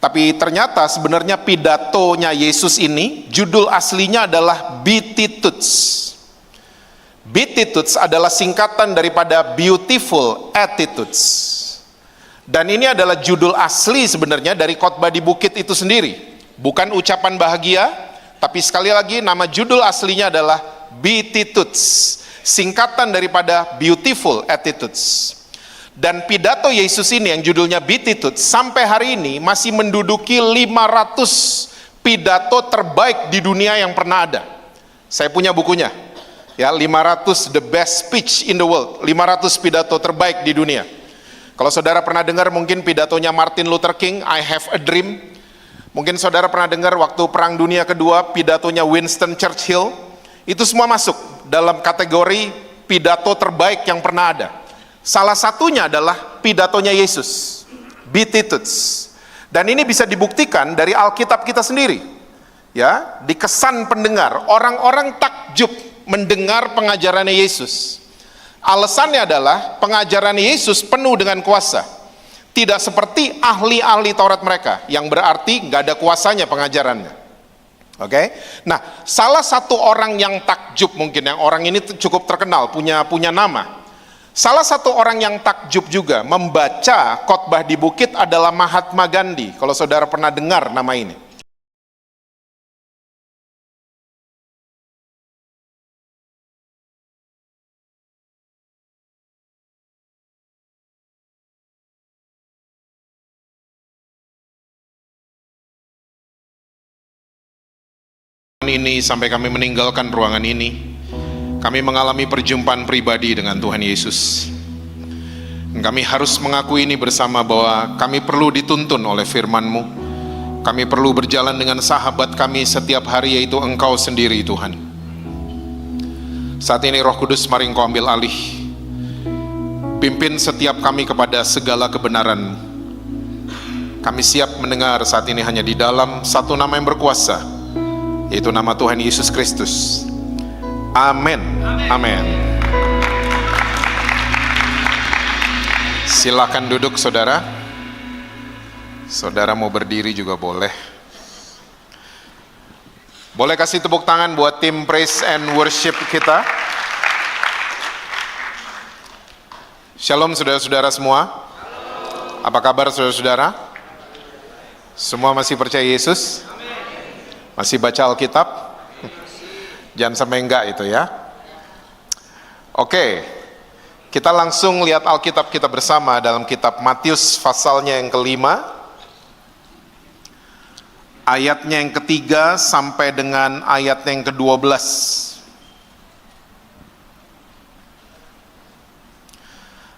Tapi ternyata sebenarnya pidatonya Yesus ini, judul aslinya adalah Beatitudes. Beatitudes adalah singkatan daripada Beautiful Attitudes. Dan ini adalah judul asli sebenarnya dari khotbah di bukit itu sendiri. Bukan ucapan bahagia, tapi sekali lagi nama judul aslinya adalah Beatitudes, singkatan daripada Beautiful Attitudes. Dan pidato Yesus ini yang judulnya Beatitudes sampai hari ini masih menduduki 500 pidato terbaik di dunia yang pernah ada. Saya punya bukunya. Ya, 500 the best speech in the world, 500 pidato terbaik di dunia. Kalau saudara pernah dengar mungkin pidatonya Martin Luther King, I Have a Dream. Mungkin saudara pernah dengar waktu Perang Dunia Kedua, pidatonya Winston Churchill. Itu semua masuk dalam kategori pidato terbaik yang pernah ada. Salah satunya adalah pidatonya Yesus, Beatitudes. Dan ini bisa dibuktikan dari Alkitab kita sendiri. Ya, di kesan pendengar, orang-orang takjub mendengar pengajarannya Yesus. Alasannya adalah pengajaran Yesus penuh dengan kuasa. Tidak seperti ahli-ahli Taurat mereka, yang berarti nggak ada kuasanya pengajarannya. Oke? Nah, salah satu orang yang takjub mungkin, yang orang ini cukup terkenal, punya nama. Salah satu orang yang takjub juga membaca khotbah di bukit adalah Mahatma Gandhi. Kalau saudara pernah dengar nama ini. Ini sampai kami meninggalkan ruangan ini, kami mengalami perjumpaan pribadi dengan Tuhan Yesus. Kami harus mengakui ini bersama bahwa kami perlu dituntun oleh firman-Mu. Kami perlu berjalan dengan sahabat kami setiap hari, yaitu Engkau sendiri Tuhan. Saat ini Roh Kudus, mari Engkau ambil alih. Pimpin setiap kami kepada segala kebenaran. Kami siap mendengar saat ini hanya di dalam satu nama yang berkuasa, yaitu nama Tuhan Yesus Kristus. Amin. Amin. Silakan duduk saudara. Saudara mau berdiri juga boleh. Boleh kasih tepuk tangan buat tim praise and worship kita. Shalom saudara-saudara semua. Apa kabar saudara-saudara? Semua masih percaya Yesus? Masih baca Alkitab? Jangan sampai enggak itu ya. Oke, kita langsung lihat Alkitab kita bersama dalam kitab Matius pasalnya yang kelima, ayatnya yang ketiga sampai dengan ayatnya yang ke-12.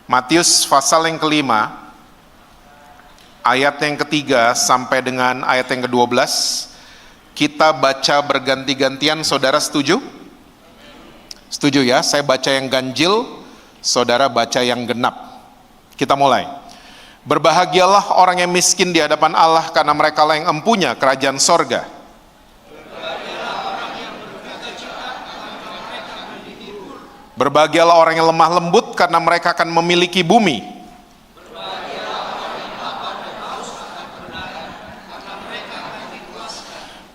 Matius pasal yang kelima, ayat yang ketiga sampai dengan ayat yang ke-12. Kita baca berganti-gantian, saudara setuju? Setuju ya, saya baca yang ganjil, saudara baca yang genap. Kita mulai. Berbahagialah orang yang miskin di hadapan Allah, karena mereka lah yang empunya kerajaan sorga. Berbahagialah orang yang lemah lembut, karena mereka akan memiliki bumi.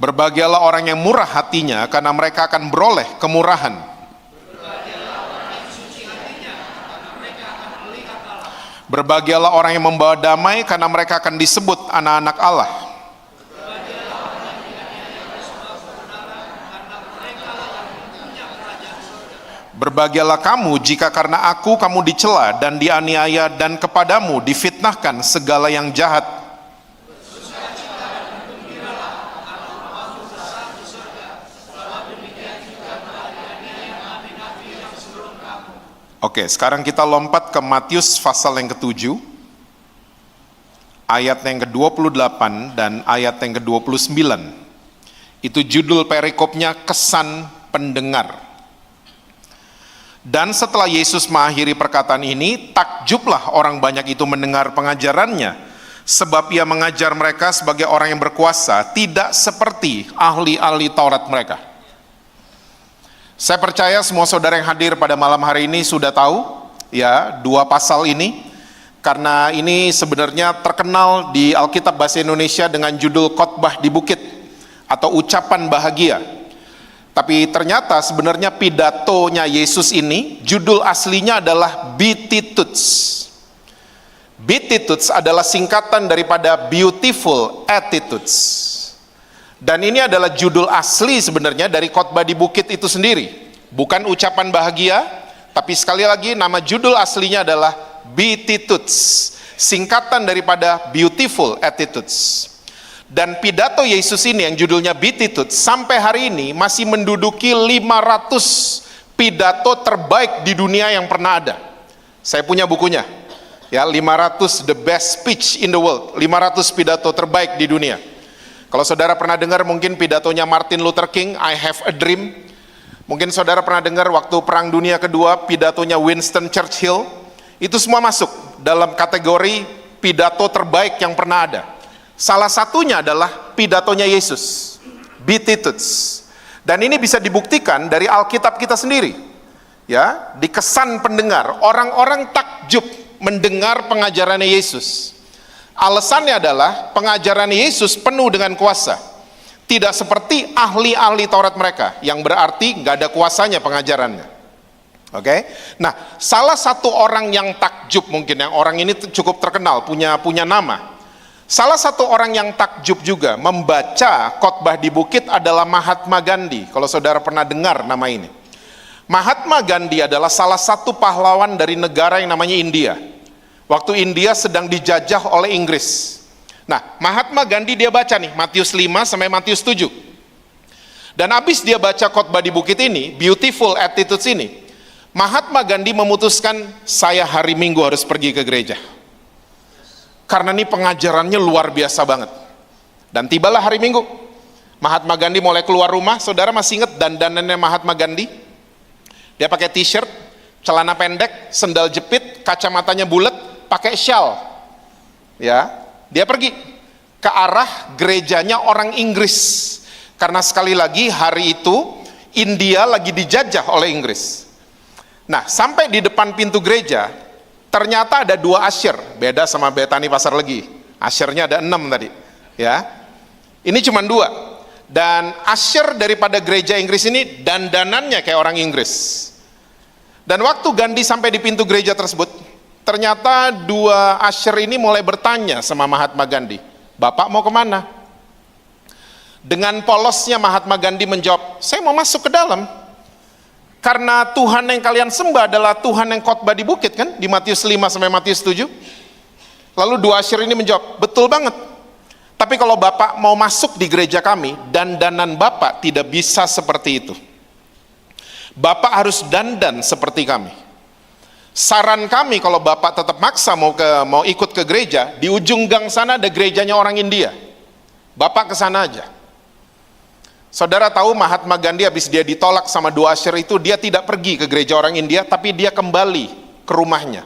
Berbahagialah orang yang murah hatinya, karena mereka akan beroleh kemurahan. Berbahagialah orang yang membawa damai, karena mereka akan disebut anak-anak Allah. Berbahagialah kamu jika karena aku kamu dicela dan dianiaya, dan kepadamu difitnahkan segala yang jahat. Oke, sekarang kita lompat ke Matius pasal yang ke-7, ayat yang ke-28 dan ayat yang ke-29. Itu judul perikopnya, kesan pendengar. Dan setelah Yesus mengakhiri perkataan ini, takjublah orang banyak itu mendengar pengajarannya, sebab ia mengajar mereka sebagai orang yang berkuasa, tidak seperti ahli-ahli Taurat mereka. Saya percaya semua saudara yang hadir pada malam hari ini sudah tahu ya dua pasal ini, karena ini sebenarnya terkenal di Alkitab Bahasa Indonesia dengan judul Khotbah di Bukit atau ucapan bahagia. Tapi ternyata sebenarnya pidatonya Yesus ini, judul aslinya adalah Beatitudes. Beatitudes adalah singkatan daripada Beautiful Attitudes. Dan ini adalah judul asli sebenarnya dari khotbah di bukit itu sendiri. Bukan ucapan bahagia, tapi sekali lagi nama judul aslinya adalah Beatitudes, singkatan daripada Beautiful Attitudes. Dan pidato Yesus ini yang judulnya Beatitudes sampai hari ini masih menduduki 500 pidato terbaik di dunia yang pernah ada. Saya punya bukunya. Ya, 500 the best speech in the world, 500 pidato terbaik di dunia. Kalau saudara pernah dengar mungkin pidatonya Martin Luther King, I Have a Dream. Mungkin saudara pernah dengar waktu Perang Dunia Kedua, pidatonya Winston Churchill. Itu semua masuk dalam kategori pidato terbaik yang pernah ada. Salah satunya adalah pidatonya Yesus, Beatitudes. Dan ini bisa dibuktikan dari Alkitab kita sendiri. Ya, di kesan pendengar, orang-orang takjub mendengar pengajarannya Yesus. Alasannya adalah pengajaran Yesus penuh dengan kuasa. Tidak seperti ahli-ahli Taurat mereka, yang berarti nggak ada kuasanya pengajarannya. Oke? Nah, salah satu orang yang takjub mungkin, yang orang ini cukup terkenal, punya nama. Salah satu orang yang takjub juga membaca khotbah di bukit adalah Mahatma Gandhi. Kalau saudara pernah dengar nama ini. Mahatma Gandhi adalah salah satu pahlawan dari negara yang namanya India. Waktu India sedang dijajah oleh Inggris. Nah, Mahatma Gandhi dia baca nih, Matius 5 sampai Matius 7. Dan habis dia baca khotbah di bukit ini, Beautiful Attitudes ini, Mahatma Gandhi memutuskan, saya hari Minggu harus pergi ke gereja. Karena ini pengajarannya luar biasa banget. Dan tibalah hari Minggu. Mahatma Gandhi mulai keluar rumah, saudara masih ingat dandanannya Mahatma Gandhi? Dia pakai t-shirt, celana pendek, sendal jepit, kacamatanya bulat, pakai shawl. Ya, dia pergi ke arah gerejanya orang Inggris. Karena sekali lagi hari itu India lagi dijajah oleh Inggris. Nah, sampai di depan pintu gereja, ternyata ada 2 usher, beda sama Betani Pasar Legi. Ushernya ada 6 tadi. Ya, ini cuma 2. Dan usher daripada gereja Inggris ini dandanannya kayak orang Inggris. Dan waktu Gandhi sampai di pintu gereja tersebut, ternyata 2 usher ini mulai bertanya sama Mahatma Gandhi, Bapak mau kemana? Dengan polosnya Mahatma Gandhi menjawab, saya mau masuk ke dalam. Karena Tuhan yang kalian sembah adalah Tuhan yang khotbah di bukit kan, di Matius 5 sampai Matius 7. Lalu 2 usher ini menjawab, betul banget. Tapi kalau Bapak mau masuk di gereja kami, dandanan Bapak tidak bisa seperti itu. Bapak harus dandan seperti kami. Saran kami kalau Bapak tetap maksa mau ikut ke gereja, di ujung gang sana ada gerejanya orang India. Bapak ke sana aja. Saudara tahu Mahatma Gandhi habis dia ditolak sama 2 usher itu, dia tidak pergi ke gereja orang India, tapi dia kembali ke rumahnya.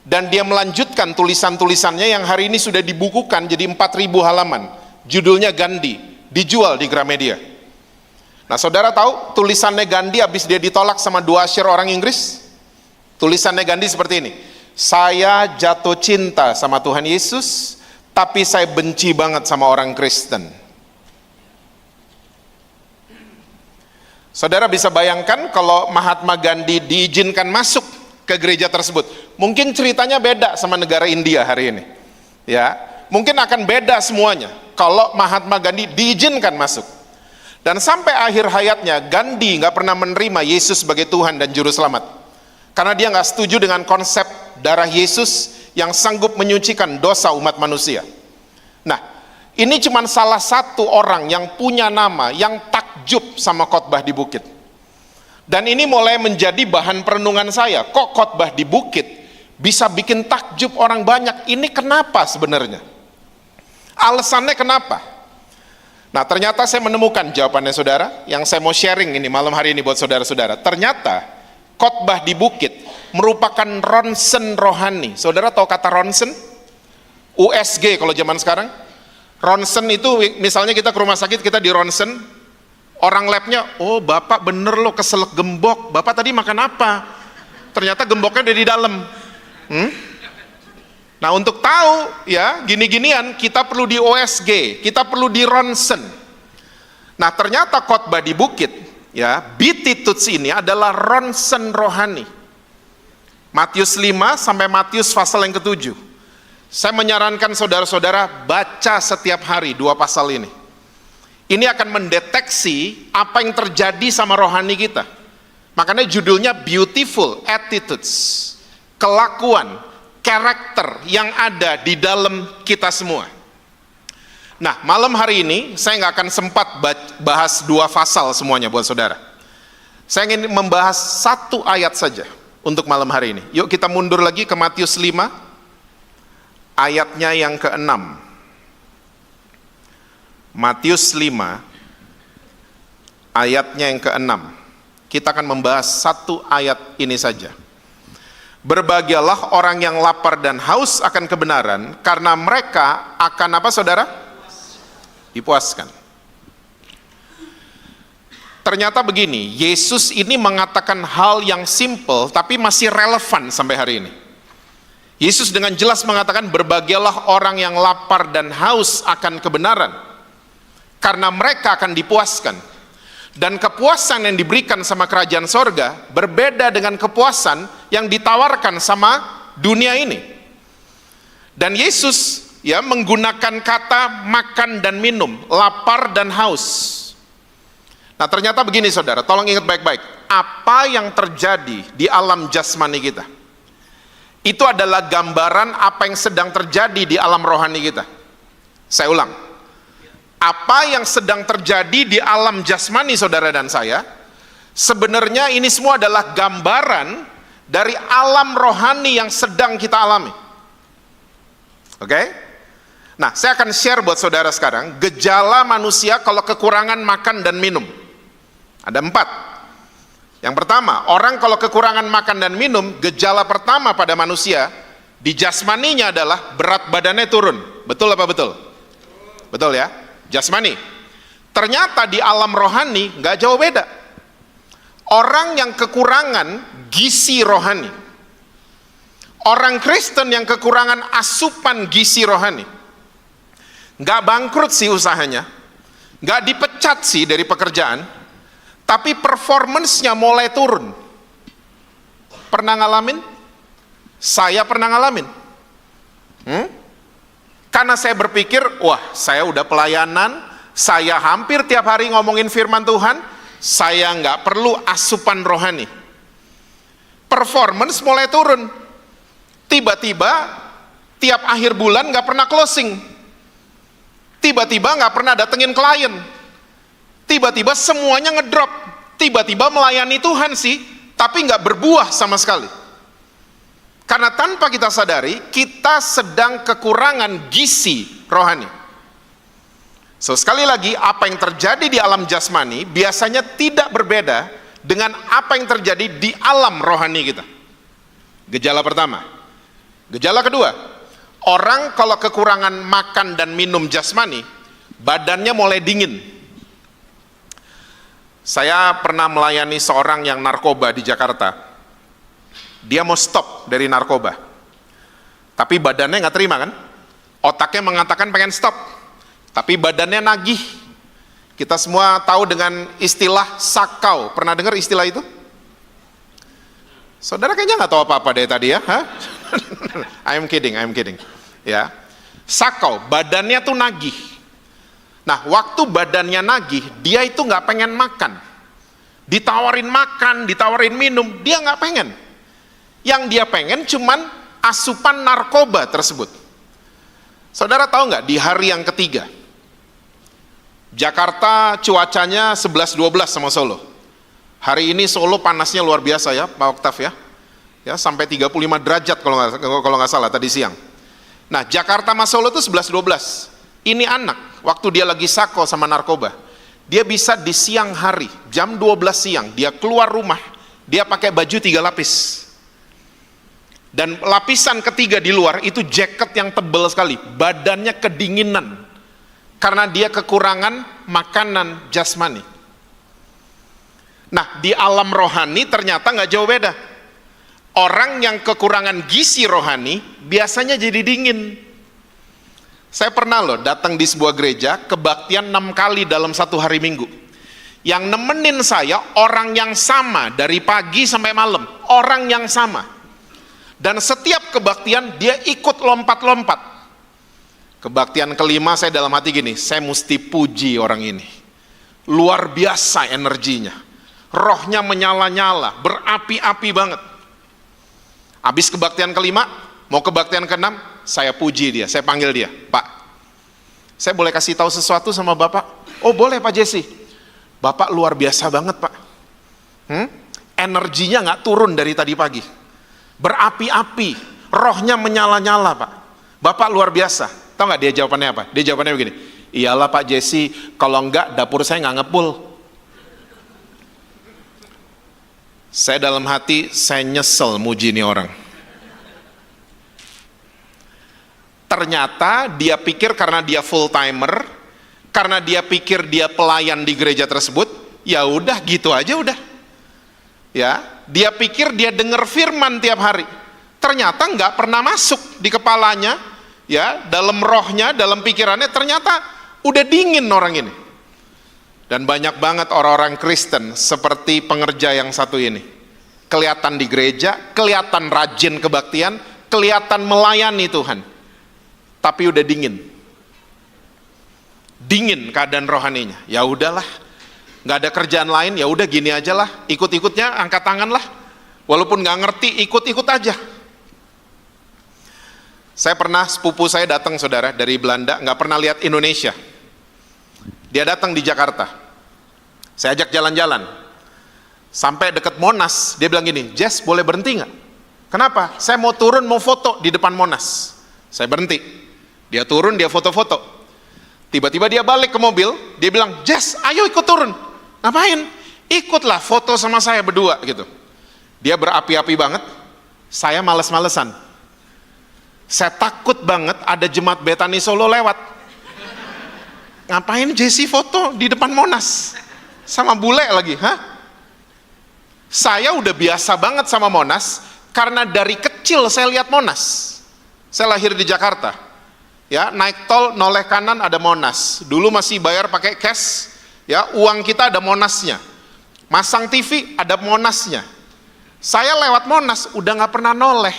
Dan dia melanjutkan tulisan-tulisannya yang hari ini sudah dibukukan jadi 4.000 halaman. Judulnya Gandhi, dijual di Gramedia. Nah, saudara tahu tulisannya Gandhi habis dia ditolak sama 2 usher orang Inggris? Tulisannya Gandhi seperti ini. Saya jatuh cinta sama Tuhan Yesus, tapi saya benci banget sama orang Kristen. Saudara bisa bayangkan kalau Mahatma Gandhi diizinkan masuk ke gereja tersebut. Mungkin ceritanya beda sama negara India hari ini. Ya, mungkin akan beda semuanya kalau Mahatma Gandhi diizinkan masuk. Dan sampai akhir hayatnya Gandhi nggak pernah menerima Yesus sebagai Tuhan dan Juru Selamat. Karena dia nggak setuju dengan konsep darah Yesus yang sanggup menyucikan dosa umat manusia. Nah, ini cuma salah satu orang yang punya nama, yang takjub sama khotbah di bukit. Dan ini mulai menjadi bahan perenungan saya. Kok khotbah di bukit bisa bikin takjub orang banyak? Ini kenapa sebenarnya? Alasannya kenapa? Nah, ternyata saya menemukan jawabannya saudara, yang saya mau sharing ini malam hari ini buat saudara-saudara. Ternyata khotbah di bukit merupakan ronsen rohani. Saudara tahu kata ronsen? USG kalau zaman sekarang. Ronsen itu misalnya kita ke rumah sakit, kita di ronsen, orang labnya, oh bapak bener loh keselak gembok, bapak tadi makan apa? Ternyata gemboknya ada di dalam. Nah, untuk tahu ya gini-ginian kita perlu di OSG, kita perlu di ronsen. Nah, ternyata khotbah di bukit ya, Beatitudes ini adalah ronsen rohani. Matius 5 sampai Matius pasal yang ke-7. Saya menyarankan saudara-saudara baca setiap hari 2 pasal ini. Ini akan mendeteksi apa yang terjadi sama rohani kita. Makanya judulnya Beautiful Attitudes. Kelakuan, karakter yang ada di dalam kita semua. Nah, malam hari ini saya nggak akan sempat bahas 2 pasal semuanya buat saudara. Saya ingin membahas 1 ayat saja untuk malam hari ini. Yuk kita mundur lagi ke Matius 5, ayatnya yang ke-6. Matius 5, ayatnya yang ke-6. Kita akan membahas 1 ayat ini saja. Berbahagialah orang yang lapar dan haus akan kebenaran, karena mereka akan apa saudara? Dipuaskan. Ternyata begini, Yesus ini mengatakan hal yang simple tapi masih relevan sampai hari ini. Yesus dengan jelas mengatakan berbahagialah orang yang lapar dan haus akan kebenaran, karena mereka akan dipuaskan. Dan kepuasan yang diberikan sama kerajaan sorga berbeda dengan kepuasan yang ditawarkan sama dunia ini. Dan Yesus ya menggunakan kata makan dan minum, lapar dan haus. Nah, ternyata begini saudara, tolong ingat baik-baik. Apa yang terjadi di alam jasmani kita itu adalah gambaran apa yang sedang terjadi di alam rohani kita. Saya ulang. Apa yang sedang terjadi di alam jasmani saudara dan saya, sebenarnya ini semua adalah gambaran dari alam rohani yang sedang kita alami. Oke? Nah, saya akan share buat saudara sekarang gejala manusia kalau kekurangan makan dan minum. Ada 4. Yang pertama, orang kalau kekurangan makan dan minum, gejala pertama pada manusia di jasmaninya adalah berat badannya turun. Betul apa betul? Betul ya? Jasmani. Ternyata di alam rohani nggak jauh beda. Orang yang kekurangan gizi rohani, orang Kristen yang kekurangan asupan gizi rohani, nggak bangkrut sih usahanya, nggak dipecat sih dari pekerjaan, tapi performance-nya mulai turun. Pernah ngalamin? Saya pernah ngalamin. Karena saya berpikir, wah saya udah pelayanan, saya hampir tiap hari ngomongin firman Tuhan, saya nggak perlu asupan rohani. Performance mulai turun. Tiba-tiba tiap akhir bulan nggak pernah closing. Tiba-tiba nggak pernah datengin klien. Tiba-tiba semuanya ngedrop. Tiba-tiba melayani Tuhan sih, tapi nggak berbuah sama sekali. Karena tanpa kita sadari, kita sedang kekurangan gizi rohani. So, sekali lagi, apa yang terjadi di alam jasmani biasanya tidak berbeda dengan apa yang terjadi di alam rohani kita. Gejala pertama. Gejala kedua, orang kalau kekurangan makan dan minum jasmani, badannya mulai dingin. Saya pernah melayani seorang yang narkoba di Jakarta. Dia mau stop dari narkoba, tapi badannya nggak terima kan? Otaknya mengatakan pengen stop, tapi badannya nagih. Kita semua tahu dengan istilah sakau. Pernah dengar istilah itu? Saudara kayaknya nggak tahu apa-apa deh tadi ya? Hah? I'm kidding. Ya, sakau, badannya tuh nagih. Nah, waktu badannya nagih, dia itu nggak pengen makan. Ditawarin makan, ditawarin minum, dia nggak pengen. Yang dia pengen cuman asupan narkoba tersebut. Saudara tahu nggak, di hari yang ketiga Jakarta cuacanya 11-12 sama Solo. Hari ini Solo panasnya luar biasa ya Pak Oktav ya. Ya sampai 35 derajat kalau nggak salah tadi siang. Nah, Jakarta sama Solo itu 11-12. Ini anak waktu dia lagi sako sama narkoba, dia bisa di siang hari jam 12 siang dia keluar rumah, dia pakai baju 3 lapis. Dan lapisan ketiga di luar itu jaket yang tebal sekali, badannya kedinginan karena dia kekurangan makanan jasmani. Nah, di alam rohani ternyata nggak jauh beda. Orang yang kekurangan gizi rohani biasanya jadi dingin. Saya pernah loh datang di sebuah gereja, kebaktian 6 kali dalam satu hari Minggu. Yang nemenin saya orang yang sama dari pagi sampai malam, orang yang sama. Dan setiap kebaktian dia ikut lompat-lompat. Kebaktian kelima saya dalam hati gini, saya mesti puji orang ini. Luar biasa energinya. Rohnya menyala-nyala, berapi-api banget. Habis kebaktian kelima, mau kebaktian keenam, saya puji dia, saya panggil dia, Pak, saya boleh kasih tahu sesuatu sama Bapak? Oh boleh Pak Jesse. Bapak luar biasa banget Pak. Energinya nggak turun dari tadi pagi. Berapi-api, rohnya menyala-nyala Pak. Bapak luar biasa. Tahu nggak dia jawabannya apa? Dia jawabannya begini, iyalah Pak Jesse, kalau enggak dapur saya nggak ngepul. Saya dalam hati, saya nyesel muji ini orang. Ternyata dia pikir karena dia full timer, karena dia pikir dia pelayan di gereja tersebut, ya udah gitu aja udah. Ya, dia pikir dia dengar firman tiap hari. Ternyata nggak pernah masuk di kepalanya, ya, dalam rohnya, dalam pikirannya, ternyata udah dingin orang ini. Dan banyak banget orang-orang Kristen seperti pengerja yang satu ini. Kelihatan di gereja, kelihatan rajin kebaktian, kelihatan melayani Tuhan. Tapi udah dingin. Dingin keadaan rohaninya. Ya udahlah, nggak ada kerjaan lain, ya udah gini aja lah, ikut-ikutnya, angkat tangan lah. Walaupun nggak ngerti, ikut-ikut aja. Saya pernah, sepupu saya datang saudara dari Belanda, nggak pernah lihat Indonesia. Dia datang di Jakarta. Saya ajak jalan-jalan. Sampai deket Monas, dia bilang gini, Jess boleh berhenti nggak? Kenapa? Saya mau turun, mau foto di depan Monas. Saya berhenti. Dia turun, dia foto-foto. Tiba-tiba dia balik ke mobil, dia bilang, Jess ayo ikut turun. Ngapain? Ikutlah foto sama saya berdua gitu. Dia berapi-api banget, saya males-malesan. Saya takut banget ada jemaat Betani Solo lewat. Ngapain Jesse foto di depan Monas? Sama bule lagi, hah? Saya udah biasa banget sama Monas, karena dari kecil saya lihat Monas. Saya lahir di Jakarta. Ya, naik tol, noleh kanan ada Monas. Dulu masih bayar pakai cash, ya, uang kita ada Monasnya. Masang TV ada Monasnya. Saya lewat Monas udah nggak pernah noleh.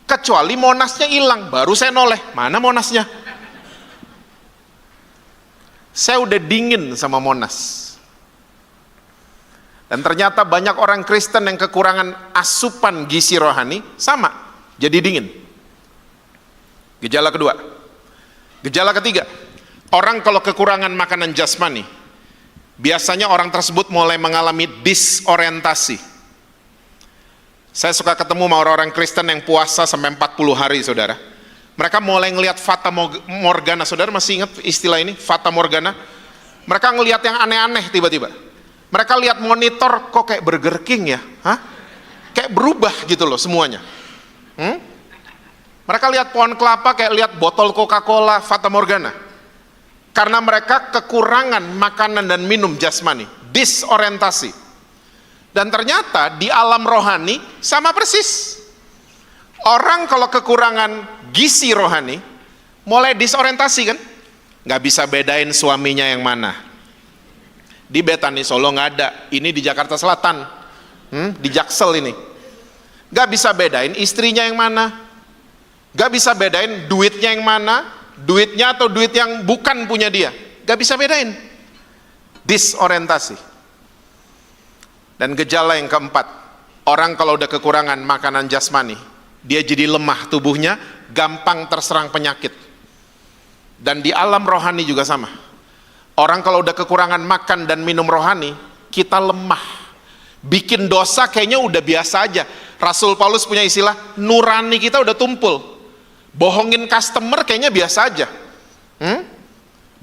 Kecuali Monasnya hilang, baru saya noleh. Mana Monasnya? Saya udah dingin sama Monas. Dan ternyata banyak orang Kristen yang kekurangan asupan gizi rohani, sama, jadi dingin. Gejala kedua. Gejala ketiga, orang kalau kekurangan makanan jasmani, biasanya orang tersebut mulai mengalami disorientasi. Saya suka ketemu sama orang-orang Kristen yang puasa sampai 40 hari, saudara. Mereka mulai ngelihat Fata Morgana, saudara masih ingat istilah ini, Fata Morgana? Mereka ngelihat yang aneh-aneh tiba-tiba. Mereka lihat monitor, kok kayak Burger King ya? Hah? Kayak berubah gitu loh semuanya. Mereka lihat pohon kelapa, kayak lihat botol Coca-Cola, Fata Morgana. Karena mereka kekurangan makanan dan minum jasmani, disorientasi. Dan ternyata di alam rohani sama persis. Orang kalau kekurangan gizi rohani, mulai disorientasi kan? Nggak bisa bedain suaminya yang mana. Di Betani Solo nggak ada, ini di Jakarta Selatan, di Jaksel ini. Nggak bisa bedain istrinya yang mana, nggak bisa bedain duitnya yang mana, duitnya atau duit yang bukan punya dia, nggak bisa bedain. Disorientasi. Dan gejala yang keempat, orang kalau udah kekurangan makanan jasmani, dia jadi lemah tubuhnya, gampang terserang penyakit. Dan di alam rohani juga sama. Orang kalau udah kekurangan makan dan minum rohani, kita lemah. Bikin dosa kayaknya udah biasa aja. Rasul Paulus punya istilah, nurani kita udah tumpul. Bohongin customer kayaknya biasa aja.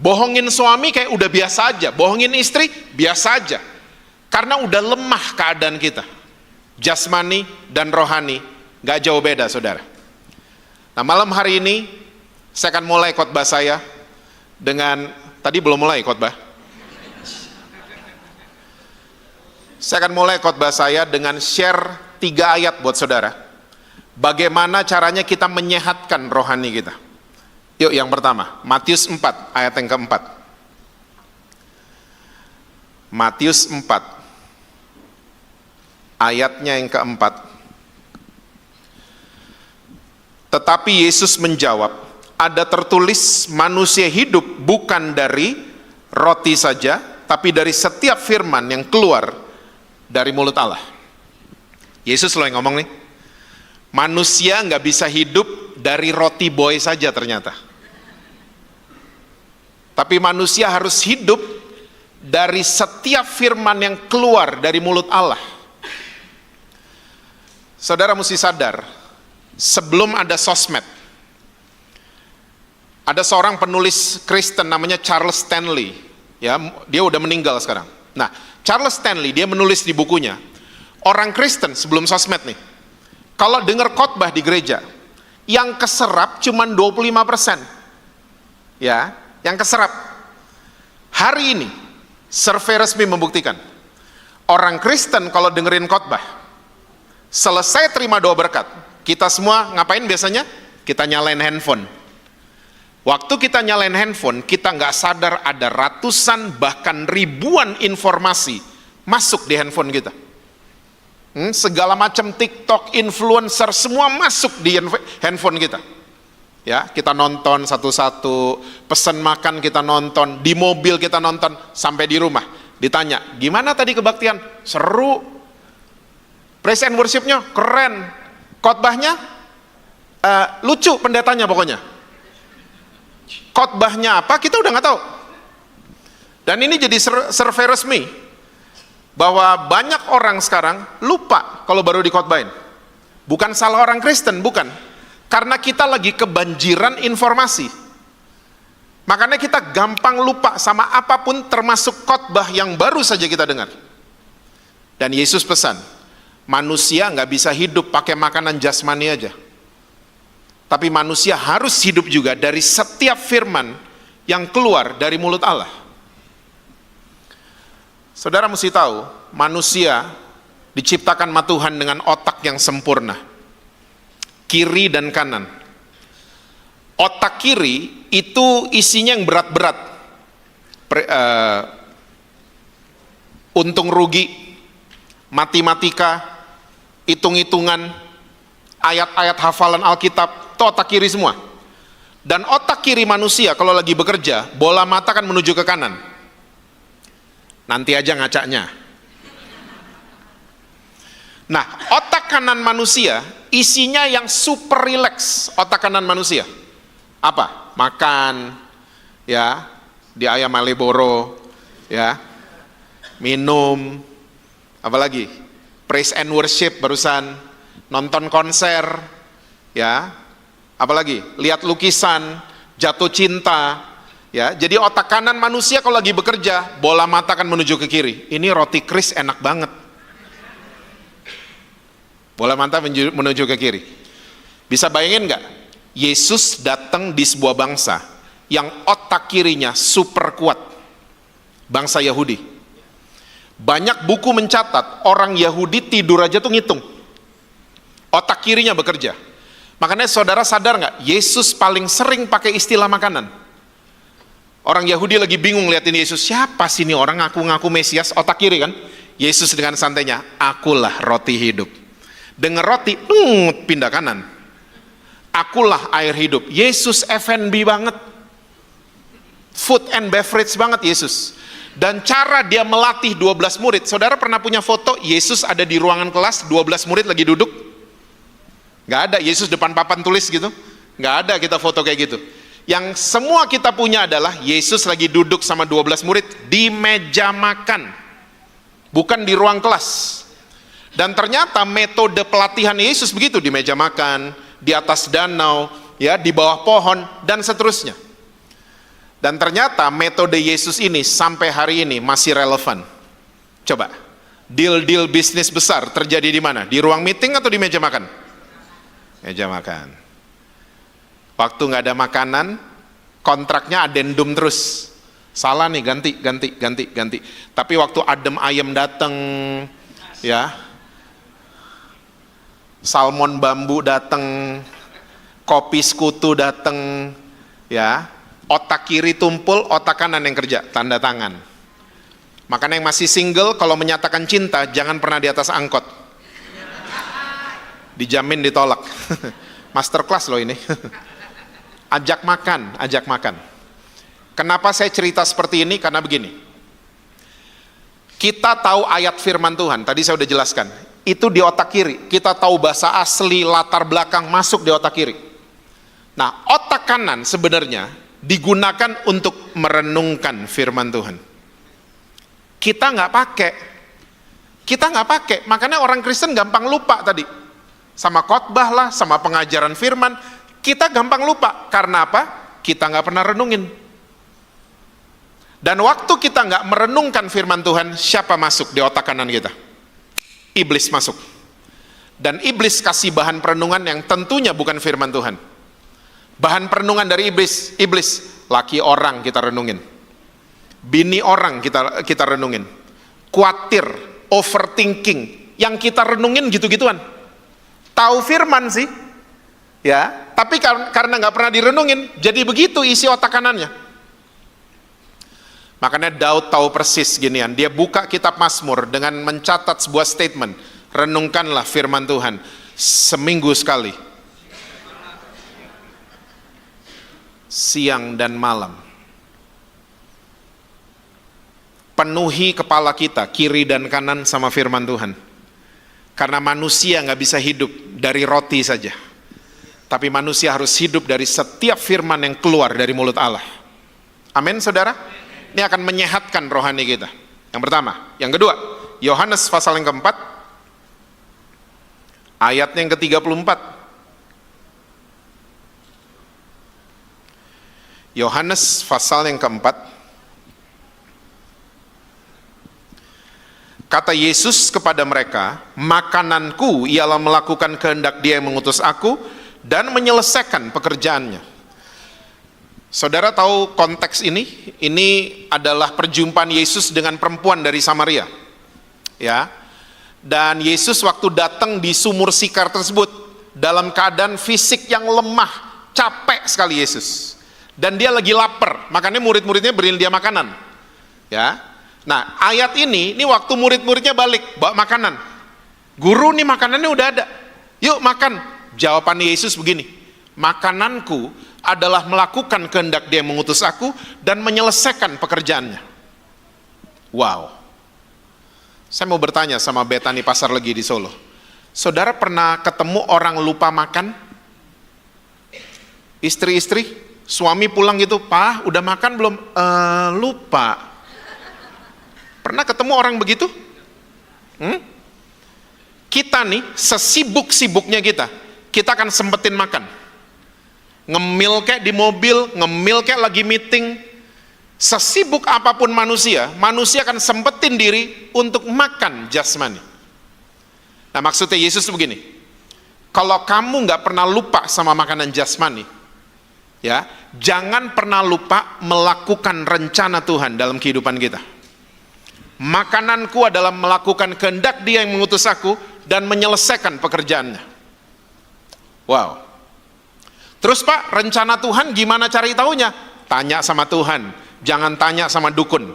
Bohongin suami kayak udah biasa aja. Bohongin istri biasa aja. Karena udah lemah keadaan kita. Jasmani dan rohani gak jauh beda, saudara. Nah, malam hari ini saya akan mulai khotbah saya dengan, tadi belum mulai khotbah. Saya akan mulai khotbah saya dengan share 3 ayat buat saudara. Bagaimana caranya kita menyehatkan rohani kita. Yuk yang pertama, Matius 4 ayat yang keempat. Matius 4 ayatnya yang keempat. Tetapi Yesus menjawab, ada tertulis manusia hidup bukan dari roti saja, tapi dari setiap firman yang keluar dari mulut Allah. Yesus loh yang ngomong nih. Manusia nggak bisa hidup dari roti boy saja ternyata. Tapi manusia harus hidup dari setiap firman yang keluar dari mulut Allah. Saudara mesti sadar, sebelum ada sosmed, ada seorang penulis Kristen namanya Charles Stanley. Ya, dia udah meninggal sekarang. Nah, Charles Stanley dia menulis di bukunya, orang Kristen sebelum sosmed nih, kalau dengar khotbah di gereja, yang keserap cuma 25%. Ya, yang keserap. Hari ini, survei resmi membuktikan, orang Kristen kalau dengerin khotbah, selesai terima doa berkat, kita semua ngapain biasanya? Kita nyalain handphone. Waktu kita nyalain handphone, kita nggak sadar ada ratusan bahkan ribuan informasi masuk di handphone kita. Segala macam TikTok, influencer, semua masuk di handphone kita. Ya, kita nonton satu-satu, pesan makan kita nonton, di mobil kita nonton, sampai di rumah. Ditanya, gimana tadi kebaktian? Seru. Praise and worship-nya keren. Khotbahnya lucu, pendetanya pokoknya. Khotbahnya apa? Kita udah nggak tahu. Dan ini jadi survei resmi bahwa banyak orang sekarang lupa kalau baru dikhotbahin. Bukan salah orang Kristen, bukan. Karena kita lagi kebanjiran informasi. Makanya kita gampang lupa sama apapun termasuk khotbah yang baru saja kita dengar. Dan Yesus pesan, manusia nggak bisa hidup pakai makanan jasmani aja. Tapi manusia harus hidup juga dari setiap firman yang keluar dari mulut Allah. Saudara mesti tahu, manusia diciptakan sama Tuhan dengan otak yang sempurna. Kiri dan kanan. Otak kiri itu isinya yang berat-berat. Untung rugi, matematika, hitung-hitungan, ayat-ayat hafalan Alkitab, itu otak kiri semua. Dan otak kiri manusia kalau lagi bekerja, bola mata kan menuju ke kanan. Nanti aja ngacaknya. Nah, otak kanan manusia isinya yang super relax. Otak kanan manusia apa? Makan, ya, di ayam Maliboro, ya, minum, apalagi praise and worship barusan, nonton konser, ya, apalagi lihat lukisan, jatuh cinta, ya. Jadi otak kanan manusia kalau lagi bekerja, bola mata kan menuju ke kiri. Ini roti kris enak banget. Bola mata menuju ke kiri. Bisa bayangin nggak? Yesus datang di sebuah bangsa yang otak kirinya super kuat. Bangsa Yahudi. Banyak buku mencatat orang Yahudi tidur aja tuh ngitung. Otak kirinya bekerja. Makanya saudara sadar nggak? Yesus paling sering pakai istilah makanan. Orang Yahudi lagi bingung liatin Yesus. Siapa sih ini orang ngaku-ngaku Mesias? Otak kiri kan? Yesus dengan santainya, akulah roti hidup. Dengar roti, pindah kanan. Akulah air hidup. Yesus F&B banget. Food and beverage banget Yesus. Dan cara dia melatih 12 murid. Saudara pernah punya foto Yesus ada di ruangan kelas, 12 murid lagi duduk? Gak ada, Yesus depan papan tulis gitu. Gak ada kita foto kayak gitu. Yang semua kita punya adalah Yesus lagi duduk sama 12 murid di meja makan. Bukan di ruang kelas. Dan ternyata metode pelatihan Yesus begitu, di meja makan, di atas danau, ya, di bawah pohon, dan seterusnya. Dan ternyata metode Yesus ini sampai hari ini masih relevan. Coba, deal-deal bisnis besar terjadi di mana? Di ruang meeting atau di meja makan? Meja makan. Waktu nggak ada makanan, kontraknya adendum terus. Salah nih, ganti. Tapi waktu adem ayem datang, ya, salmon bambu datang, kopi sekutu datang, ya. Otak kiri tumpul, otak kanan yang kerja, tanda tangan. Makanya yang masih single kalau menyatakan cinta jangan pernah di atas angkot. Dijamin ditolak. Masterclass loh ini. Ajak makan, ajak makan. Kenapa saya cerita seperti ini? Karena begini. Kita tahu ayat firman Tuhan, tadi saya udah jelaskan. Itu di otak kiri. Kita tahu bahasa asli, latar belakang masuk di otak kiri. Nah, otak kanan sebenarnya digunakan untuk merenungkan firman Tuhan. Kita nggak pakai. Makanya orang Kristen gampang lupa tadi. Sama khotbah lah, sama pengajaran firman. Kita gampang lupa. Karena apa? Kita nggak pernah renungin. Dan waktu kita nggak merenungkan firman Tuhan, siapa masuk di otak kanan kita? Iblis masuk. Dan iblis kasih bahan perenungan yang tentunya bukan firman Tuhan. Bahan perenungan dari iblis, laki orang kita renungin, bini orang kita renungin, khawatir, overthinking, yang kita renungin gitu-gituan. Tahu firman sih, ya, tapi karena nggak pernah direnungin, jadi begitu isi otak kanannya. Makanya Daud tahu persis ginian, dia buka kitab Mazmur dengan mencatat sebuah statement, renungkanlah firman Tuhan seminggu sekali, siang dan malam. Penuhi kepala kita, kiri dan kanan sama firman Tuhan. Karena manusia nggak bisa hidup dari roti saja. Tapi manusia harus hidup dari setiap firman yang keluar dari mulut Allah. Amin, saudara? Ini akan menyehatkan rohani kita. Yang pertama. Yang kedua, Yohanes pasal yang keempat, ayatnya yang ke-34. Yohanes pasal yang keempat. Kata Yesus kepada mereka, makananku ialah melakukan kehendak Dia yang mengutus aku dan menyelesaikan pekerjaannya. Saudara tahu konteks ini? Ini adalah perjumpaan Yesus dengan perempuan dari Samaria. Ya. Dan Yesus waktu datang di sumur Sikar tersebut dalam keadaan fisik yang lemah, capek sekali Yesus. Dan dia lagi lapar, makanya murid-muridnya beriin dia makanan. Ya. Nah, ayat ini waktu murid-muridnya balik, bawa makanan. Guru, nih makanannya udah ada. Yuk makan. Jawaban Yesus begini, makananku adalah melakukan kehendak Dia yang mengutus aku dan menyelesaikan pekerjaannya. Wow. Saya mau bertanya sama Betani Pasar Legi di Solo. Saudara pernah ketemu orang lupa makan? Istri-istri, suami pulang gitu, Pak, udah makan belum? Lupa. Pernah ketemu orang begitu? Kita nih, sesibuk-sibuknya kita akan sempetin makan. Ngemil kayak di mobil, ngemil kayak lagi meeting. Sesibuk apapun manusia akan sempetin diri untuk makan jasmani. Nah, maksudnya Yesus begini, kalau kamu nggak pernah lupa sama makanan jasmani, ya, jangan pernah lupa melakukan rencana Tuhan dalam kehidupan kita. Makananku adalah melakukan kehendak Dia yang mengutus aku dan menyelesaikan pekerjaannya. Wow. Terus Pak, rencana Tuhan gimana cari taunya? Tanya sama Tuhan, jangan tanya sama dukun.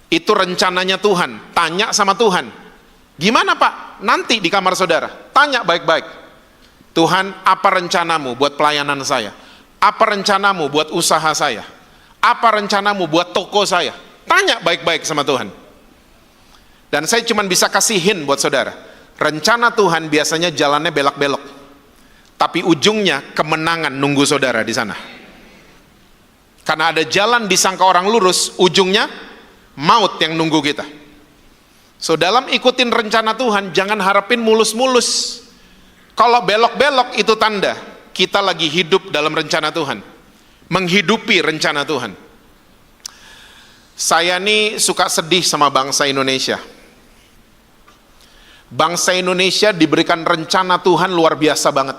Itu rencananya Tuhan, tanya sama Tuhan. Gimana Pak? Nanti di kamar saudara, tanya baik-baik. Tuhan, apa rencanamu buat pelayanan saya? Apa rencanamu buat usaha saya? Apa rencanamu buat toko saya? Tanya baik-baik sama Tuhan. Dan saya cuma bisa kasihin buat saudara. Rencana Tuhan biasanya jalannya belok-belok. Tapi ujungnya kemenangan nunggu saudara di sana. Karena ada jalan disangka orang lurus, ujungnya maut yang nunggu kita. So dalam ikutin rencana Tuhan, jangan harapin mulus-mulus. Kalau belok-belok itu tanda kita lagi hidup dalam rencana Tuhan. Menghidupi rencana Tuhan. Saya nih suka sedih sama bangsa Indonesia. Bangsa Indonesia diberikan rencana Tuhan luar biasa banget.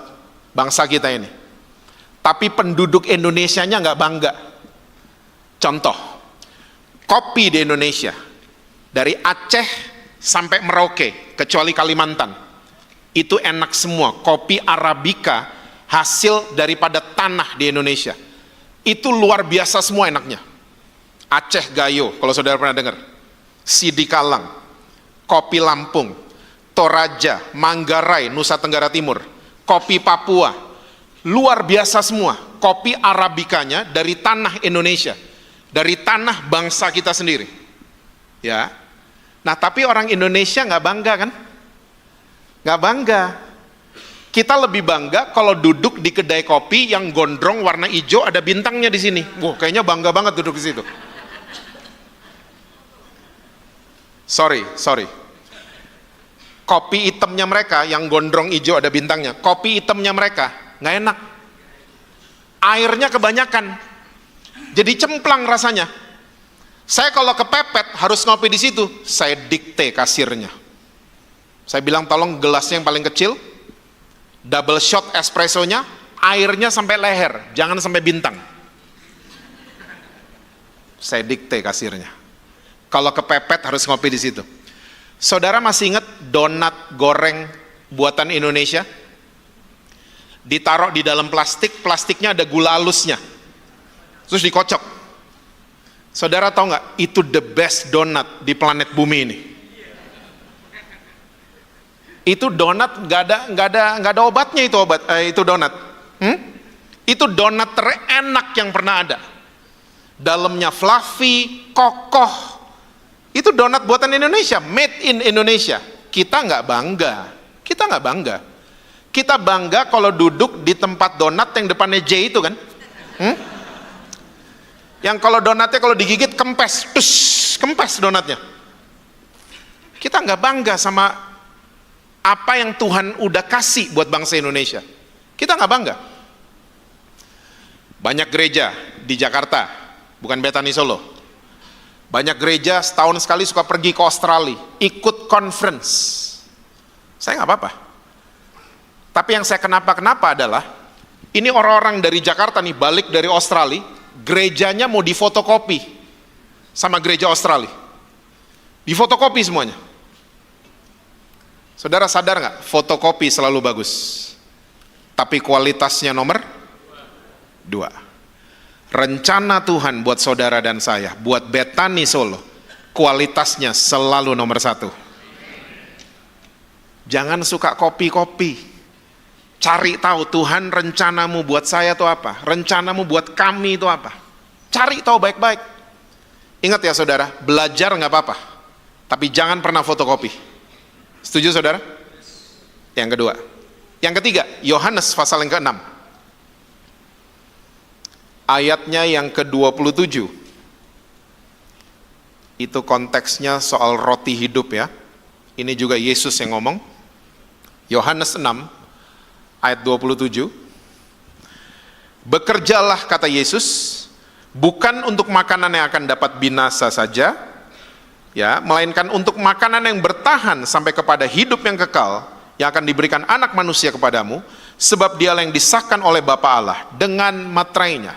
Bangsa kita ini. Tapi penduduk Indonesianya nggak bangga. Contoh, kopi di Indonesia. Dari Aceh sampai Merauke, kecuali Kalimantan. Itu enak semua. Kopi Arabica hasil daripada tanah di Indonesia. Itu luar biasa semua enaknya. Aceh Gayo, kalau saudara pernah dengar. Sidi Kalang, kopi Lampung, Toraja, Manggarai, Nusa Tenggara Timur, kopi Papua. Luar biasa semua. Kopi Arabicanya dari tanah Indonesia. Dari tanah bangsa kita sendiri. Ya. Nah, tapi orang Indonesia nggak bangga kan? Nggak bangga. Kita lebih bangga kalau duduk di kedai kopi yang gondrong warna hijau ada bintangnya di sini. Wah, kayaknya bangga banget duduk di situ. Sorry. Kopi hitamnya mereka yang gondrong hijau ada bintangnya. Kopi hitamnya mereka nggak enak. Airnya kebanyakan. Jadi cemplang rasanya. Saya kalau kepepet harus ngopi di situ. Saya dikte kasirnya. Saya bilang tolong gelasnya yang paling kecil, double shot espressonya, airnya sampai leher, jangan sampai bintang. Saya dikte kasirnya. Kalau kepepet harus ngopi di situ. Saudara masih ingat donat goreng buatan Indonesia? Ditaruh di dalam plastik, plastiknya ada gula halusnya. Terus dikocok. Saudara tahu nggak? Itu the best donat di planet bumi ini. Itu donat nggak ada obatnya itu donat. Itu donat terenak yang pernah ada. Dalamnya fluffy, kokoh. Itu donat buatan Indonesia, made in Indonesia. Kita nggak bangga. Kita bangga kalau duduk di tempat donat yang depannya J itu kan. Yang kalau donatnya kalau digigit kempes, kempes donatnya. Kita nggak bangga sama apa yang Tuhan udah kasih buat bangsa Indonesia. Kita nggak bangga. Banyak gereja di Jakarta, bukan Betani Solo. Banyak gereja setahun sekali suka pergi ke Australia, ikut conference. Saya nggak apa-apa. Tapi yang saya kenapa adalah, ini orang-orang dari Jakarta nih balik dari Australia, gerejanya mau difotokopi sama gereja Australia. Difotokopi semuanya. Saudara sadar nggak? Fotokopi selalu bagus, tapi kualitasnya nomor 2. Rencana Tuhan buat saudara dan saya, buat Betani Solo, kualitasnya selalu nomor 1. Jangan suka kopi-kopi. Cari tahu Tuhan rencanamu buat saya itu apa, rencanamu buat kami itu apa. Cari tahu baik-baik. Ingat ya saudara, belajar nggak apa-apa, tapi jangan pernah fotokopi. Setuju saudara? Yang kedua. Yang ketiga, Yohanes pasal yang ke-6. Ayatnya yang ke-27. Itu konteksnya soal roti hidup ya. Ini juga Yesus yang ngomong. Yohanes 6 ayat 27. Bekerjalah kata Yesus, bukan untuk makanan yang akan dapat binasa saja, ya, melainkan untuk makanan yang bertahan sampai kepada hidup yang kekal yang akan diberikan anak manusia kepadamu, sebab dialah yang disahkan oleh Bapa Allah dengan materainya.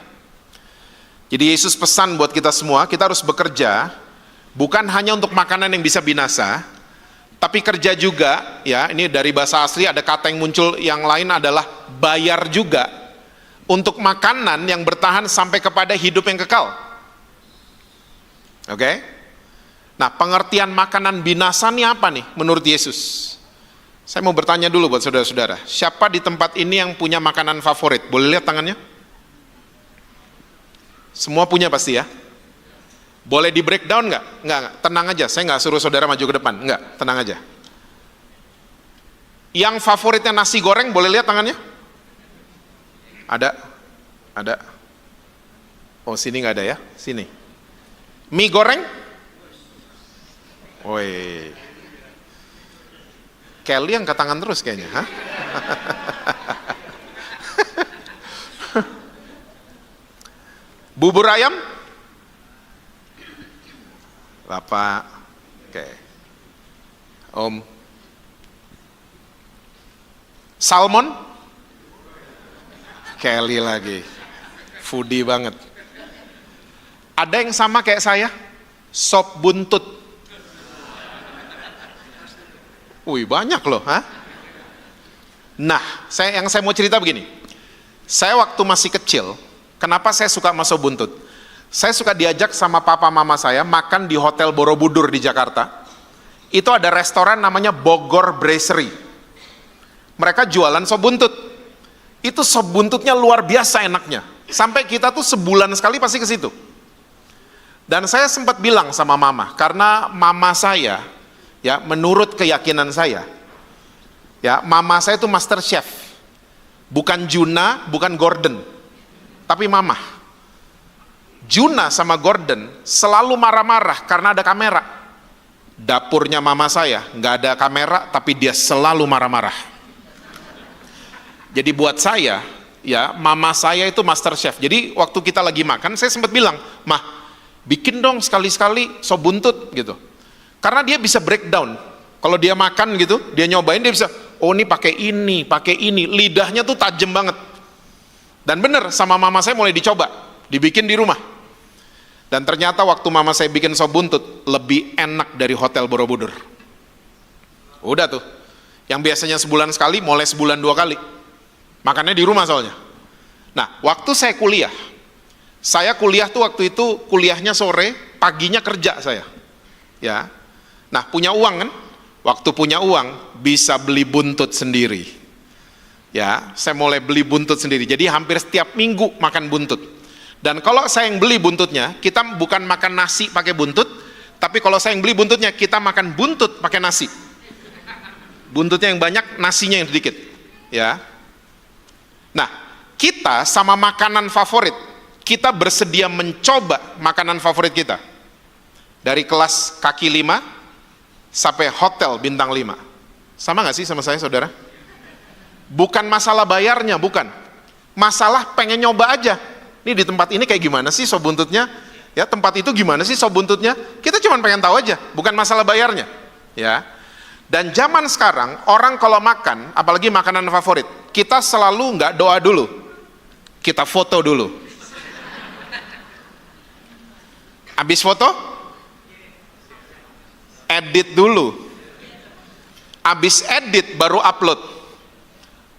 Jadi Yesus pesan buat kita semua, kita harus bekerja bukan hanya untuk makanan yang bisa binasa, tapi kerja juga, ya, ini dari bahasa asli ada kata yang muncul yang lain adalah bayar juga untuk makanan yang bertahan sampai kepada hidup yang kekal. Oke? Nah, pengertian makanan binasa ini apa nih menurut Yesus? Saya mau bertanya dulu buat saudara-saudara. Siapa di tempat ini yang punya makanan favorit? Boleh lihat tangannya? Semua punya pasti ya? Boleh di breakdown nggak? Nggak, tenang aja. Saya nggak suruh saudara maju ke depan. Nggak, tenang aja. Yang favoritnya nasi goreng, boleh lihat tangannya? Ada. Oh, sini nggak ada ya? Sini. Mie goreng? Woi, Kelly angkat tangan terus kayaknya, ha? Bubur ayam? Bapak, oke. Om. Salmon? Kelly lagi, foodie banget. Ada yang sama kayak saya? Sop buntut. Wih, banyak loh, ha? Nah, yang saya mau cerita begini. Saya waktu masih kecil, kenapa saya suka sama sop buntut? Saya suka diajak sama papa mama saya makan di Hotel Borobudur di Jakarta. Itu ada restoran namanya Bogor Brasserie. Mereka jualan sop buntut. Itu sop buntutnya luar biasa enaknya. Sampai kita tuh sebulan sekali pasti ke situ. Dan saya sempat bilang sama mama, karena mama saya, ya menurut keyakinan saya, ya mama saya itu master chef. Bukan Juna, bukan Gordon, tapi mama. Juna sama Gordon selalu marah-marah karena ada kamera. Dapurnya mama saya nggak ada kamera, tapi dia selalu marah-marah. Jadi buat saya, ya mama saya itu master chef. Jadi waktu kita lagi makan, saya sempat bilang, "Mah, bikin dong sekali-sekali sop buntut," gitu. Karena dia bisa breakdown. Kalau dia makan gitu, dia nyobain, dia bisa, oh ini pakai ini, lidahnya tuh tajam banget. Dan bener, sama mama saya mulai dicoba, dibikin di rumah. Dan ternyata waktu mama saya bikin sop buntut, lebih enak dari Hotel Borobudur. Udah tuh, yang biasanya sebulan sekali, mulai sebulan 2 kali. Makannya di rumah soalnya. Nah, waktu saya kuliah tuh waktu itu kuliahnya sore, paginya kerja saya. Ya, nah punya uang kan? Waktu punya uang bisa beli buntut sendiri. Ya, saya mulai beli buntut sendiri. Jadi hampir setiap minggu makan buntut. Dan kalau saya yang beli buntutnya, kita bukan makan nasi pakai buntut, tapi kalau saya yang beli buntutnya, kita makan buntut pakai nasi. Buntutnya yang banyak, nasinya yang sedikit. Ya. Nah, kita sama makanan favorit, kita bersedia mencoba makanan favorit kita. Dari kelas kaki 5 sampai hotel bintang 5. Sama nggak sih sama saya, saudara? Bukan masalah bayarnya, bukan. Masalah pengen nyoba aja. Ini di tempat ini kayak gimana sih sop buntutnya? Ya, tempat itu gimana sih sop buntutnya? Kita cuma pengen tahu aja, bukan masalah bayarnya. Ya. Dan zaman sekarang, orang kalau makan, apalagi makanan favorit, kita selalu nggak doa dulu. Kita foto dulu. Habis foto, edit dulu. Habis edit baru upload.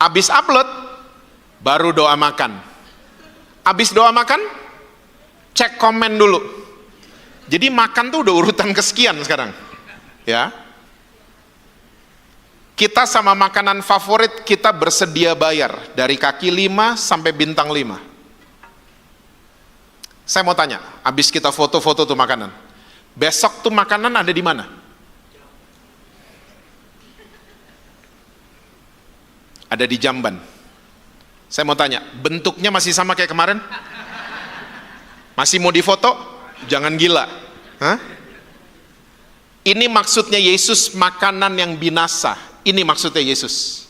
Habis upload baru doa makan. Habis doa makan cek komen dulu. Jadi makan tuh udah urutan kesekian sekarang. Ya. Kita sama makanan favorit kita bersedia bayar dari kaki 5 sampai bintang 5. Saya mau tanya, habis kita foto-foto tuh makanan. Besok tuh makanan ada di mana? Ada di Jamban. Saya mau tanya, bentuknya masih sama kayak kemarin? Masih mau difoto? Jangan gila. Hah? Ini maksudnya Yesus makanan yang binasa. Ini maksudnya Yesus.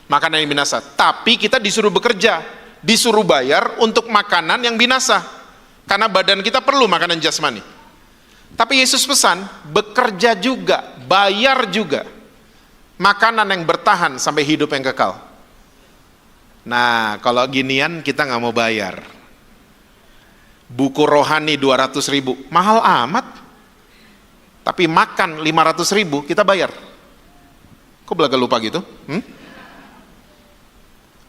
Makanan yang binasa. Tapi kita disuruh bekerja, disuruh bayar untuk makanan yang binasa. Karena badan kita perlu makanan jasmani. Tapi Yesus pesan, bekerja juga, bayar juga. Makanan yang bertahan sampai hidup yang kekal. Nah, kalau ginian kita nggak mau bayar. Buku rohani 200.000, mahal amat. Tapi makan 500.000 kita bayar. Kok belaga lupa gitu?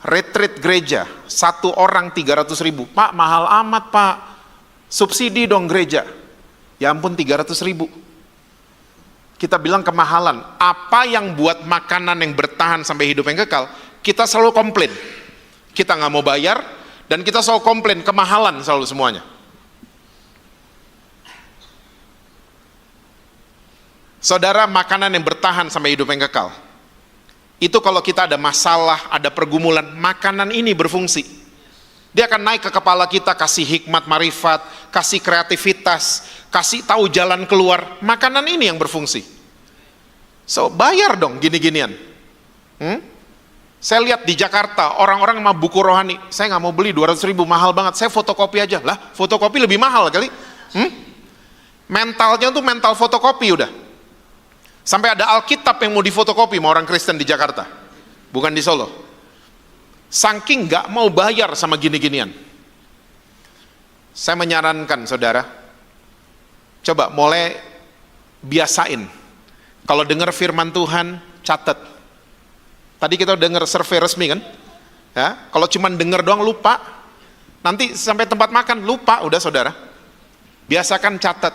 Retreat gereja, 1 orang 300.000. Pak, mahal amat pak. Subsidi dong gereja. Ya ampun 300.000. Kita bilang kemahalan. Apa yang buat makanan yang bertahan sampai hidup yang kekal, kita selalu komplain. Kita nggak mau bayar, dan kita selalu komplain, kemahalan selalu semuanya. Saudara, makanan yang bertahan sampai hidup yang kekal, itu kalau kita ada masalah, ada pergumulan, makanan ini berfungsi. Dia akan naik ke kepala kita, kasih hikmat marifat, kasih kreativitas, kasih tahu jalan keluar. Makanan ini yang berfungsi. So, bayar dong gini-ginian. Saya lihat di Jakarta, orang-orang sama buku rohani, saya nggak mau beli 200.000, mahal banget, saya fotokopi aja. Lah, fotokopi lebih mahal kali. Mentalnya tuh mental fotokopi udah. Sampai ada Alkitab yang mau difotokopi sama orang Kristen di Jakarta, bukan di Solo. Saking nggak mau bayar sama gini-ginian. Saya menyarankan saudara, coba mulai biasain. Kalau dengar firman Tuhan, catat. Tadi kita dengar survei resmi kan? Ya, kalau cuma dengar doang lupa, nanti sampai tempat makan lupa udah saudara. Biasakan catat.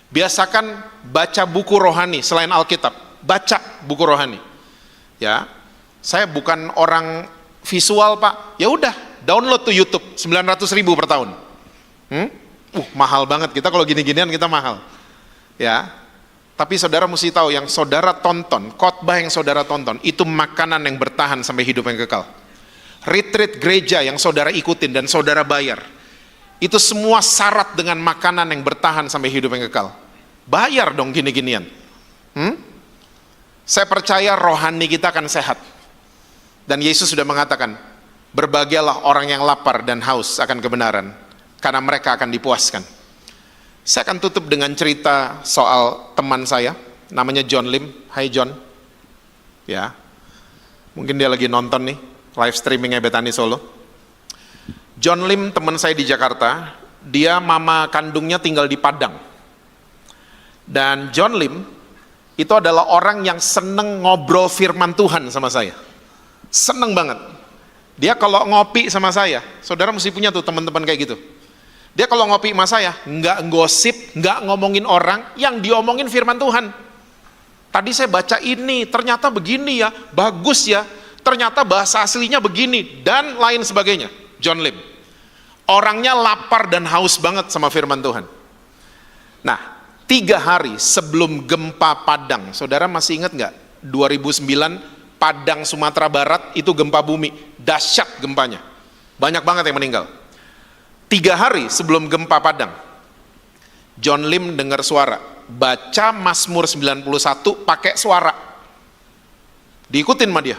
Biasakan baca buku rohani selain Alkitab. Baca buku rohani. Ya. Saya bukan orang visual, Pak. Ya udah, download tuh YouTube 900.000 per tahun. Mahal banget kita kalau gini-ginian kita mahal. Ya. Tapi saudara mesti tahu yang saudara tonton, khotbah yang saudara tonton itu makanan yang bertahan sampai hidup yang kekal. Retreat gereja yang saudara ikutin dan saudara bayar, itu semua syarat dengan makanan yang bertahan sampai hidup yang kekal. Bayar dong gini-ginian. Saya percaya rohani kita akan sehat. Dan Yesus sudah mengatakan, berbahagialah orang yang lapar dan haus akan kebenaran, karena mereka akan dipuaskan. Saya akan tutup dengan cerita soal teman saya, namanya John Lim. Hai John. Ya, mungkin dia lagi nonton nih, live streamingnya Betani Solo. John Lim teman saya di Jakarta, dia mama kandungnya tinggal di Padang. Dan John Lim itu adalah orang yang seneng ngobrol firman Tuhan sama saya. Seneng banget. Dia kalau ngopi sama saya, saudara mesti punya tuh teman-teman kayak gitu. Dia kalau ngopi sama saya, nggak gosip, nggak ngomongin orang, yang diomongin firman Tuhan. Tadi saya baca ini, ternyata begini ya, bagus ya, ternyata bahasa aslinya begini, dan lain sebagainya. John Lim. Orangnya lapar dan haus banget sama firman Tuhan. Nah, 3 hari sebelum gempa Padang, saudara masih ingat nggak? 2009, Padang, Sumatera Barat, itu gempa bumi. Dahsyat gempanya. Banyak banget yang meninggal. 3 hari sebelum gempa Padang, John Lim dengar suara, baca Mazmur 91 pakai suara. Diikutin sama dia.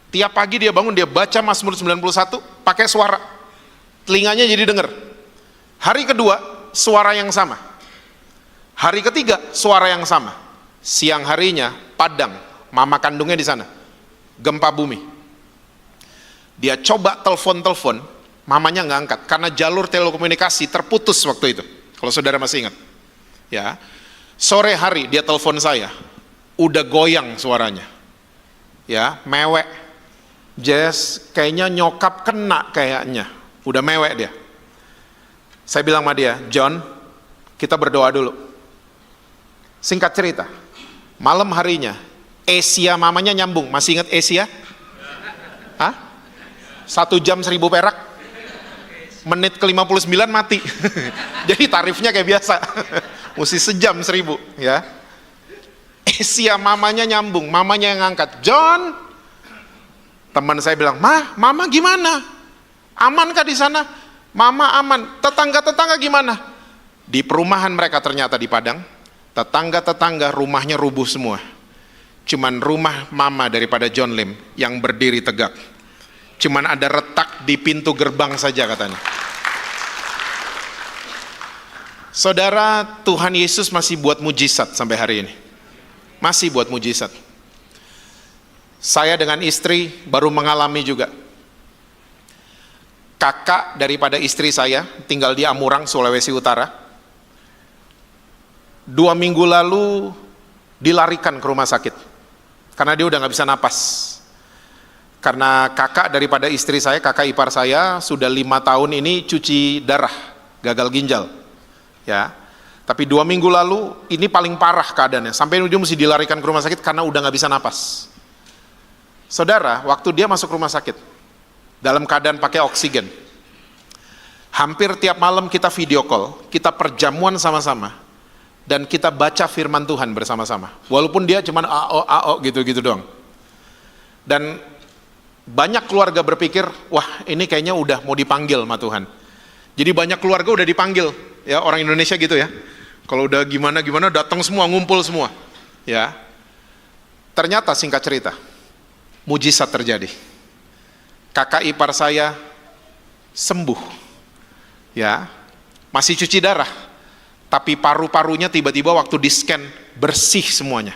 Tiap pagi dia bangun, dia baca Mazmur 91 pakai suara. Telinganya jadi dengar. Hari kedua, suara yang sama. Hari ketiga, suara yang sama. Siang harinya, Padang, mama kandungnya di sana. Gempa bumi. Dia coba telepon, mamanya nggak angkat karena jalur telekomunikasi terputus waktu itu. Kalau saudara masih ingat, ya. Sore hari dia telepon saya, udah goyang suaranya, ya, mewek. Jess, kayaknya nyokap kena kayaknya, udah mewek dia. Saya bilang sama dia, John, kita berdoa dulu. Singkat cerita, malam harinya Asia mamanya nyambung. Masih ingat Asia? Hah? 1 jam 1.000 perak, menit ke 59 mati. Jadi tarifnya kayak biasa. Mesti sejam 1.000 ya. Asia mamanya nyambung, mamanya yang ngangkat. John, teman saya bilang, mama gimana? Amankah di sana? Mama aman. Tetangga-tetangga gimana? Di perumahan mereka ternyata di Padang, tetangga-tetangga rumahnya rubuh semua. Cuman rumah mama daripada John Lim yang berdiri tegak. Cuman ada retak di pintu gerbang saja katanya. Saudara, Tuhan Yesus masih buat mujizat sampai hari ini. Masih buat mujizat. Saya dengan istri baru mengalami juga. Kakak daripada istri saya tinggal di Amurang, Sulawesi Utara. 2 minggu lalu dilarikan ke rumah sakit. Karena dia udah nggak bisa napas. Karena kakak daripada istri saya, kakak ipar saya, sudah 5 tahun ini cuci darah, gagal ginjal. Ya, tapi 2 minggu lalu ini paling parah keadaannya. Sampai dia mesti dilarikan ke rumah sakit karena udah nggak bisa napas. Saudara, waktu dia masuk rumah sakit, dalam keadaan pakai oksigen, hampir tiap malam kita video call, kita perjamuan sama-sama. Dan kita baca firman Tuhan bersama-sama. Walaupun dia cuma AO gitu-gitu doang. Dan banyak keluarga berpikir, wah ini kayaknya udah mau dipanggil sama Tuhan. Jadi banyak keluarga udah dipanggil, ya orang Indonesia gitu ya. Kalau udah gimana-gimana datang semua, ngumpul semua. Ya. Ternyata singkat cerita, mujizat terjadi. Kakak ipar saya sembuh. Ya. Masih cuci darah. Tapi paru-parunya tiba-tiba waktu di-scan bersih semuanya.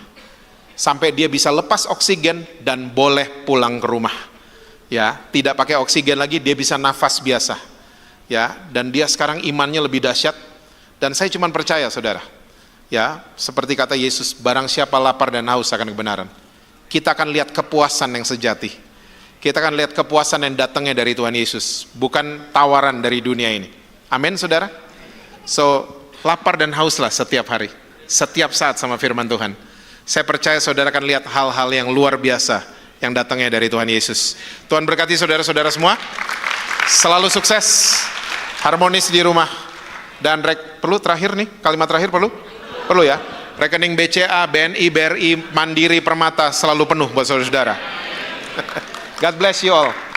Sampai dia bisa lepas oksigen dan boleh pulang ke rumah. Ya, tidak pakai oksigen lagi, dia bisa nafas biasa. Ya, dan dia sekarang imannya lebih dahsyat. Dan saya cuma percaya, saudara. Ya, seperti kata Yesus, barang siapa lapar dan haus akan kebenaran. kita akan lihat kepuasan yang sejati. Kita akan lihat kepuasan yang datangnya dari Tuhan Yesus, bukan tawaran dari dunia ini. Amin, saudara? So, lapar dan hauslah setiap hari, setiap saat sama firman Tuhan. Saya percaya saudara akan lihat hal-hal yang luar biasa yang datangnya dari Tuhan Yesus. Tuhan berkati saudara-saudara semua. Selalu sukses, harmonis di rumah. Dan perlu terakhir nih, kalimat terakhir perlu? Perlu ya. Rekening BCA, BNI, BRI, Mandiri, Permata selalu penuh buat saudara-saudara. God bless you all.